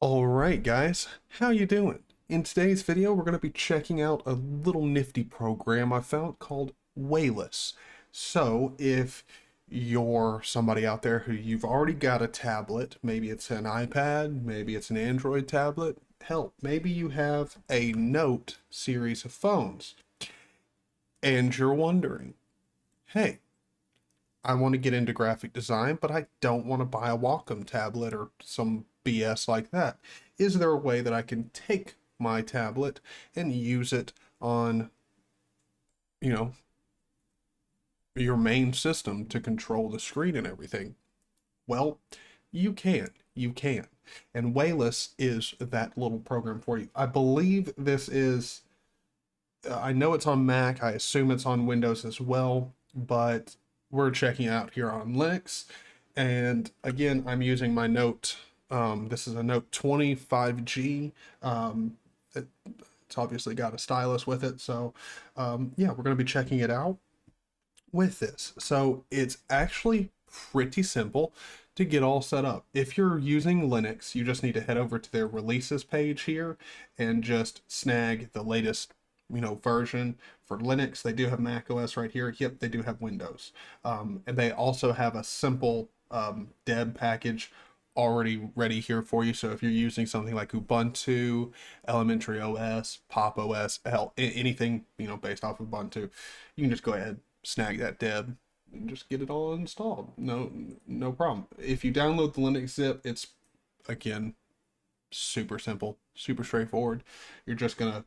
Alright guys, how you doing? In today's video we're going to be checking out a little nifty program I found called Weylus. So if you're somebody out there who you've already got a tablet, maybe it's an iPad, maybe it's an Android tablet, hell, maybe you have a Note series of phones, and you're wondering, hey, I want to get into graphic design, but I don't want to buy a Wacom tablet or some BS like that. Is there a way that I can take my tablet and use it on, you know, your main system to control the screen and everything? Well, you can. You can. And Weylus is that little program for you. I believe this is, I know it's on Mac. I assume it's on Windows as well, but we're checking out here on Linux. And again, I'm using my Note. This is a Note 25G. It's obviously got a stylus with it. So yeah, we're going to be checking it out with this. So it's actually pretty simple to get all set up. If you're using Linux, you just need to head over to their releases page here and just snag the latest version for Linux. They do have Mac OS right here. Yep, they do have Windows. And they also have a simple deb package already ready here for you. So if you're using something like Ubuntu, Elementary OS, Pop OS, hell, anything based off of Ubuntu, you can just go ahead, snag that deb, and just get it all installed. No problem. If you download the Linux zip, it's again super simple, super straightforward. You're just gonna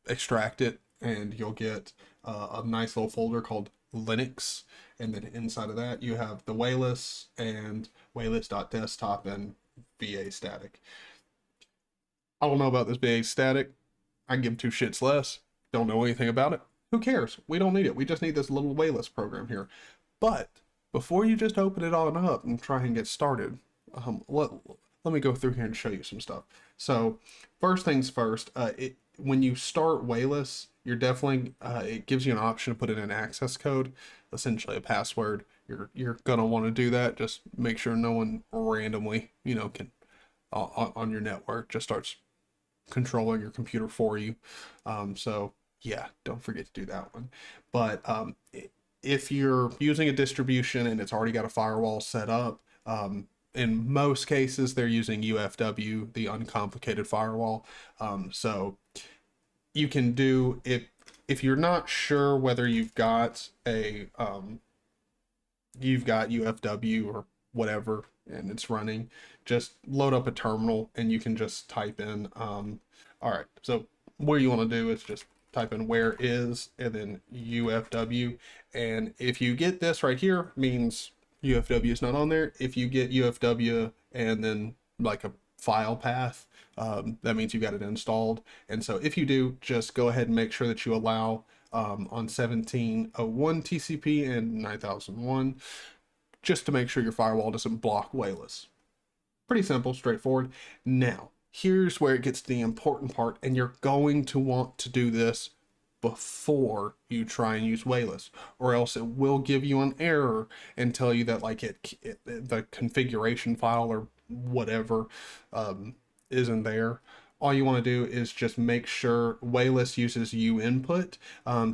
extract it, and you'll get a nice little folder called Linux, and then inside of that you have the Weylus and Weylus.desktop and VA static. I don't know about this VA static. I give two shits less. Don't know anything about it. Who cares? We don't need it. We just need this little Weylus program here. But before you just open it on up and try and get started, let me go through here and show you some stuff. So first things first, when you start Weylus, you're definitely, it gives you an option to put in an access code, essentially a password. You're gonna want to do that. Just make sure no one randomly, can on your network just starts controlling your computer for you. So yeah, don't forget to do that one. But if you're using a distribution and it's already got a firewall set up, in most cases they're using UFW, the uncomplicated firewall. So you can do it if you're not sure whether you've got UFW or whatever and it's running, just load up a terminal and you can just type in all right, so what you want to do is just type in where is and then UFW, and if you get this right here, means UFW is not on there. If you get UFW and then like a file path, that means you got it installed. And so if you do, just go ahead and make sure that you allow on 1701 TCP and 9001, just to make sure your firewall doesn't block Weylus. Pretty simple, straightforward. Now, here's where it gets to the important part, and you're going to want to do this before you try and use Weylus, or else it will give you an error and tell you that like the configuration file or whatever isn't there. All you want to do is just make sure Weylus uses uinput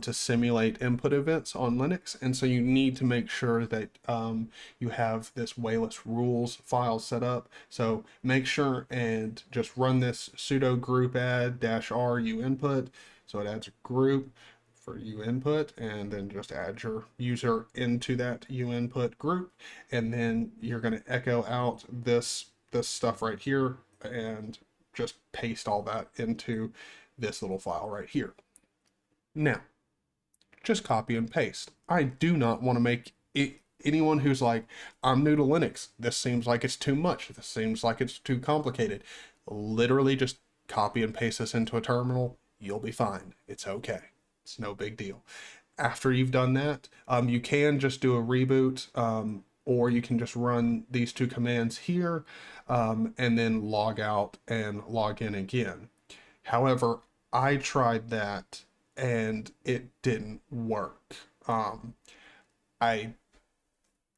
to simulate input events on Linux, and so you need to make sure that you have this Weylus rules file set up. So make sure and just run this sudo group add -r uinput. So it adds a group for uinput, and then just add your user into that uinput group, and then you're going to echo out this stuff right here and just paste all that into this little file right here. Now, just copy and paste. I do not want to make it, anyone who's like, I'm new to Linux, this seems like it's too much, this seems like it's too complicated. Literally just copy and paste this into a terminal. You'll be fine. It's okay. It's no big deal. After you've done that, you can just do a reboot, or you can just run these two commands here, and then log out and log in again. However, I tried that and it didn't work. I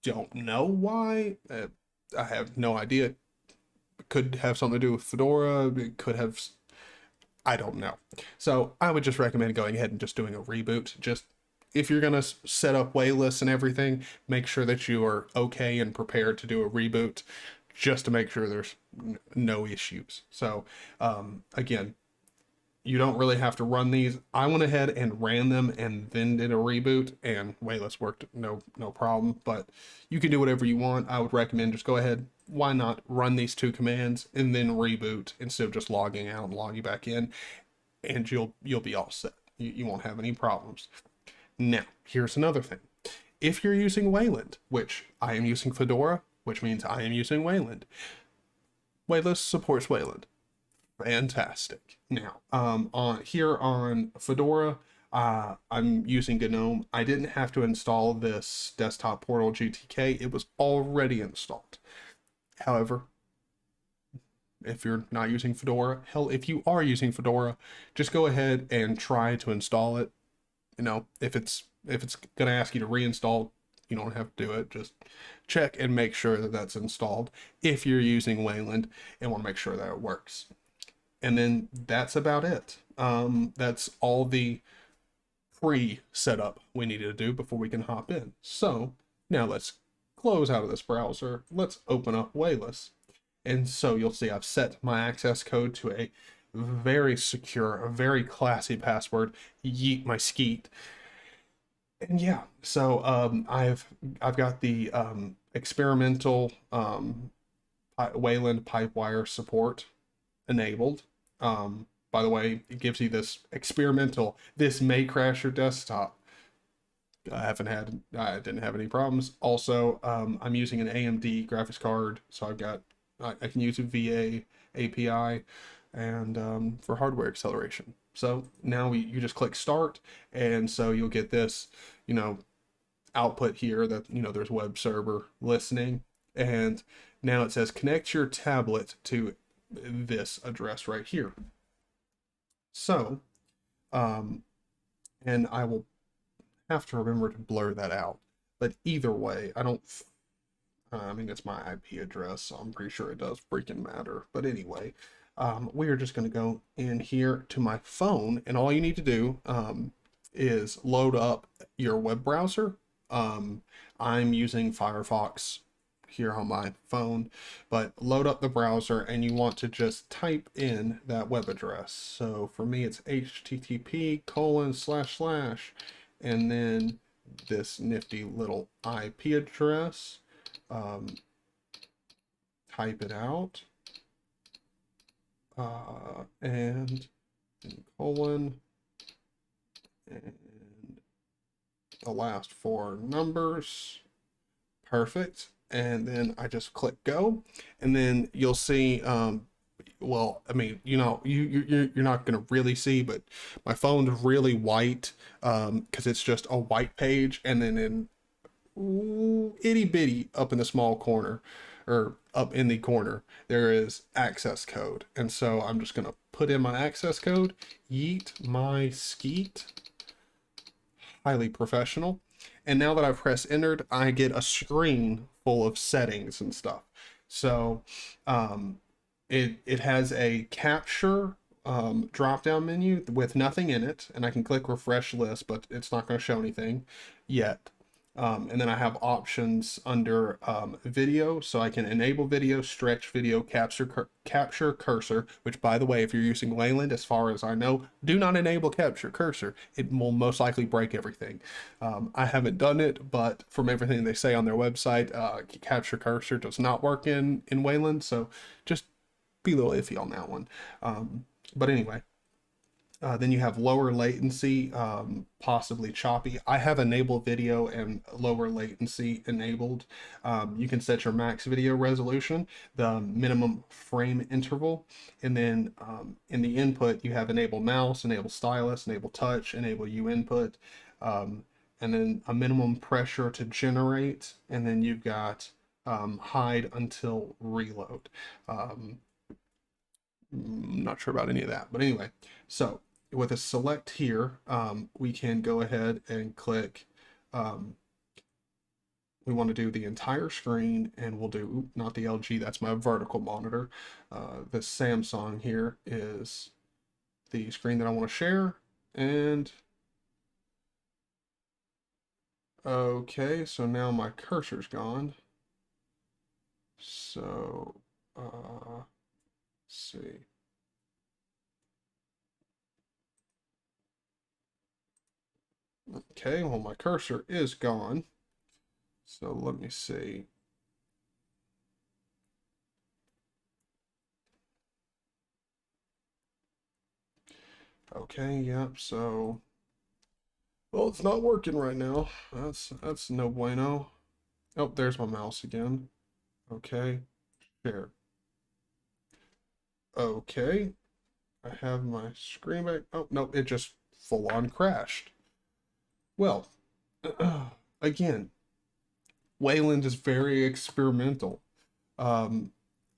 don't know why. I have no idea. could have something to do with Fedora. It could have, I don't know. So I would just recommend going ahead and just doing a reboot. Just if you're going to set up Weylus and everything, make sure that you are okay and prepared to do a reboot just to make sure there's no issues. So again, you don't really have to run these. I went ahead and ran them and then did a reboot, and Weylus worked no problem. But you can do whatever you want. I would recommend just go ahead. Why not run these 2 commands and then reboot instead of just logging out and logging back in, and you'll be all set. You won't have any problems. Now, here's another thing. If you're using Wayland, which I am using Fedora, which means I am using Wayland, Weylus supports Wayland. Fantastic. Now, on Fedora, I'm using GNOME. I didn't have to install this desktop portal GTK. It was already installed. However, if you're not using Fedora, hell, if you are using Fedora, just go ahead and try to install it. You know, if it's going to ask you to reinstall, you don't have to do it. Just check and make sure that that's installed if you're using Wayland and want to make sure that it works. And then that's about it. That's all the pre-setup we needed to do before we can hop in. So now let's close out of this browser. Let's open up Weylus. And so you'll see I've set my access code to a very secure, a very classy password. Yeet my skeet. And yeah, so I've got the experimental Wayland Pipewire support enabled. By the way, it gives you this experimental, this may crash your desktop. I didn't have any problems. Also, I'm using an AMD graphics card, so I can use a VA API and for hardware acceleration. So now you just click start, and so you'll get this, output here that, there's web server listening, and now it says connect your tablet to this address right here. So, and I will have to remember to blur that out, but either way, it's my IP address, so I'm pretty sure it does freaking matter. But anyway, we are just going to go in here to my phone, and all you need to do is load up your web browser. I'm using Firefox here on my phone, but load up the browser, and you want to just type in that web address. So for me, it's http:// and then this nifty little IP address. Type it out, and colon, and the last 4 numbers. Perfect. And then I just click go, and then you'll see, you're not going to really see, but my phone's really white, because it's just a white page, and then in itty bitty up in the small corner, or up in the corner, there is access code. And so I'm just going to put in my access code, yeet my skeet, highly professional. And now that I've pressed entered, I get a screen full of settings and stuff. So it has a capture drop down menu with nothing in it, and I can click refresh list, but it's not going to show anything yet. And then I have options under video, so I can enable video, stretch video, capture cursor, which, by the way, if you're using Wayland, as far as I know, do not enable capture cursor. It will most likely break everything. I haven't done it, but from everything they say on their website, capture cursor does not work in Wayland, so just be a little iffy on that one. But anyway. Then you have lower latency, possibly choppy. I have enabled video and lower latency enabled. You can set your max video resolution, the minimum frame interval, and then in the input you have enable mouse, enable stylus, enable touch, enable U input, and then a minimum pressure to generate, and then you've got hide until reload. I'm not sure about any of that, but anyway, so with a select here, we can go ahead and click we want to do the entire screen, and we'll do, not the LG, that's my vertical monitor. The Samsung here is the screen that I want to share. And okay, so now my cursor's gone. So, let's see. Okay, well, my cursor is gone. So let me see. Okay, yep, so, well, it's not working right now. That's no bueno. Oh, there's my mouse again. Okay, share. Okay, I have my screen back. Oh, no, it just full on crashed. Well, again, Wayland is very experimental. Um,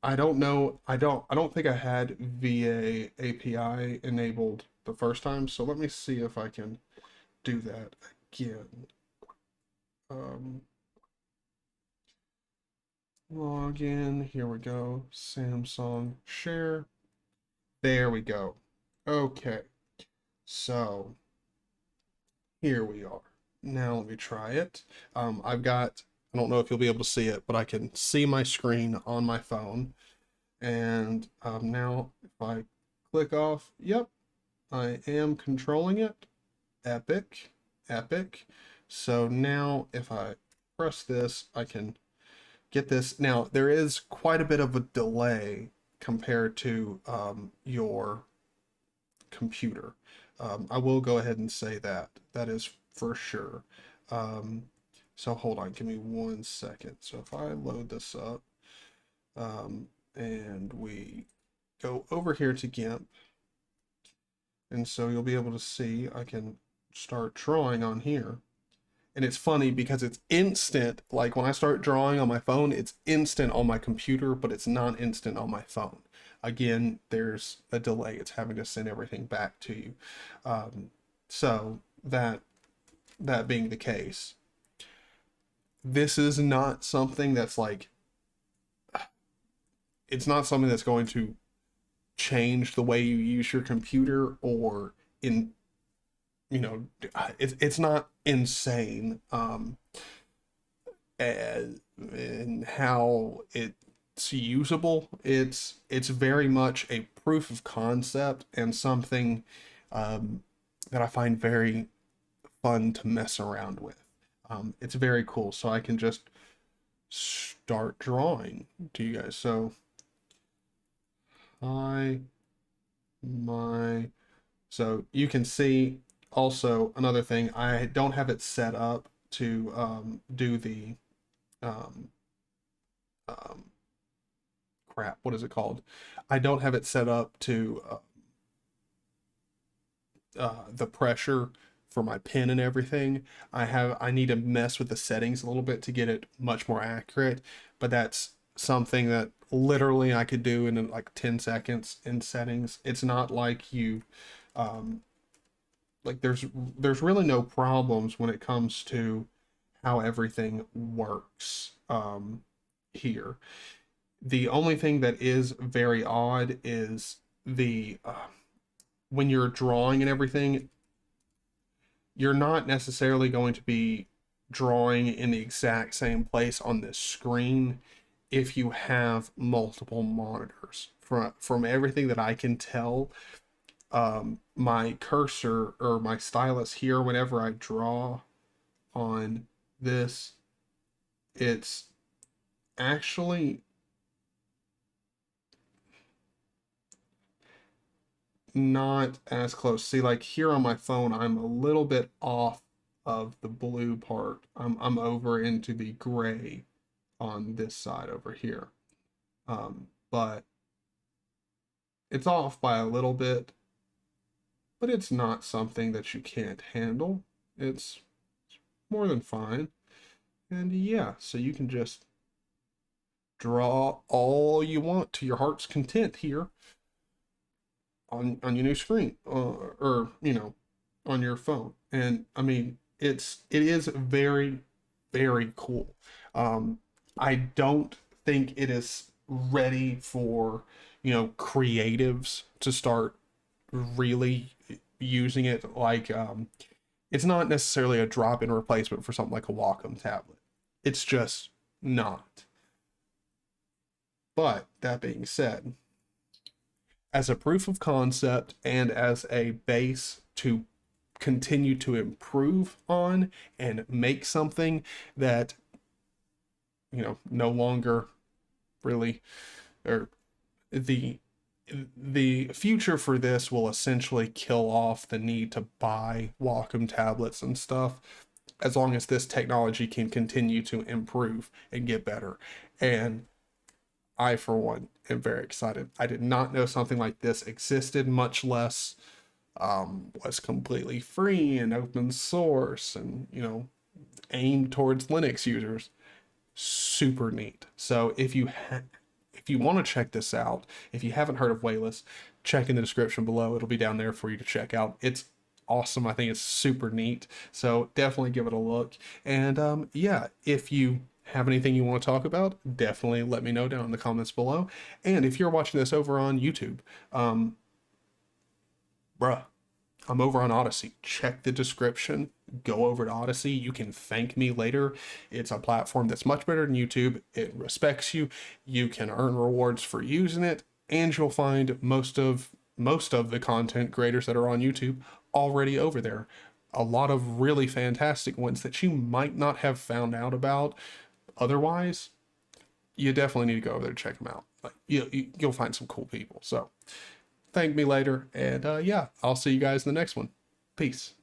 I don't know. I don't think I had VA API enabled the first time. So let me see if I can do that again. Um, Log in. Here we go. Samsung share. There we go. Okay. So here we are. Now let me try it. I've got, I don't know if you'll be able to see it, but I can see my screen on my phone. And now if I click off, yep, I am controlling it. Epic, epic. So now if I press this, I can get this. Now there is quite a bit of a delay compared to your computer. I will go ahead and say that. That is for sure. So hold on, give me 1 second. So if I load this up, and we go over here to GIMP, and so you'll be able to see I can start drawing on here. And it's funny because it's instant. Like when I start drawing on my phone, it's instant on my computer, but it's not instant on my phone. Again, there's a delay. It's having to send everything back to you. So that being the case, this is not something that's like, it's not something that's going to change the way you use your computer, or in, you know, it's not insane and how it's usable. It's very much a proof of concept and something that I find very fun to mess around with. It's very cool. So I can just start drawing to you guys. So hi, my, so you can see also another thing, I don't have it set up to do the um, um, crap, what is it called? I don't have it set up to the pressure for my pen and everything. I need to mess with the settings a little bit to get it much more accurate, but that's something that literally I could do in like 10 seconds in settings. It's not like you like there's really no problems when it comes to how everything works here. The only thing that is very odd is the when you're drawing and everything, you're not necessarily going to be drawing in the exact same place on this screen if you have multiple monitors. From everything that I can tell, my cursor or my stylus here, whenever I draw on this, it's actually not as close. See, like here on my phone, I'm a little bit off of the blue part. I'm over into the gray on this side over here. But it's off by a little bit, but it's not something that you can't handle. It's more than fine. And yeah, so you can just draw all you want to your heart's content here on your new screen, or you know, on your phone. And I mean, it is very very cool. I don't think it is ready for, creatives to start really using it. Like, it's not necessarily a drop-in replacement for something like a Wacom tablet. It's just not. But that being said, as a proof of concept and as a base to continue to improve on and make something that, no longer really, or the future for this will essentially kill off the need to buy Wacom tablets and stuff, as long as this technology can continue to improve and get better. And I, for one, am very excited. I did not know something like this existed, much less was completely free and open source and, aimed towards Linux users. Super neat. So if you want to check this out, if you haven't heard of Weylus, check in the description below. It'll be down there for you to check out. It's awesome. I think it's super neat. So definitely give it a look. And yeah, if you have anything you want to talk about, definitely let me know down in the comments below. And if you're watching this over on YouTube, bruh, I'm over on Odyssey. Check the description. Go over to Odyssey. You can thank me later. It's a platform that's much better than YouTube. It respects you. You can earn rewards for using it, and you'll find most of the content creators that are on YouTube already over there. A lot of really fantastic ones that you might not have found out about otherwise. You definitely need to go over there and check them out. Like, you'll find some cool people. So thank me later, and yeah, I'll see you guys in the next one. Peace.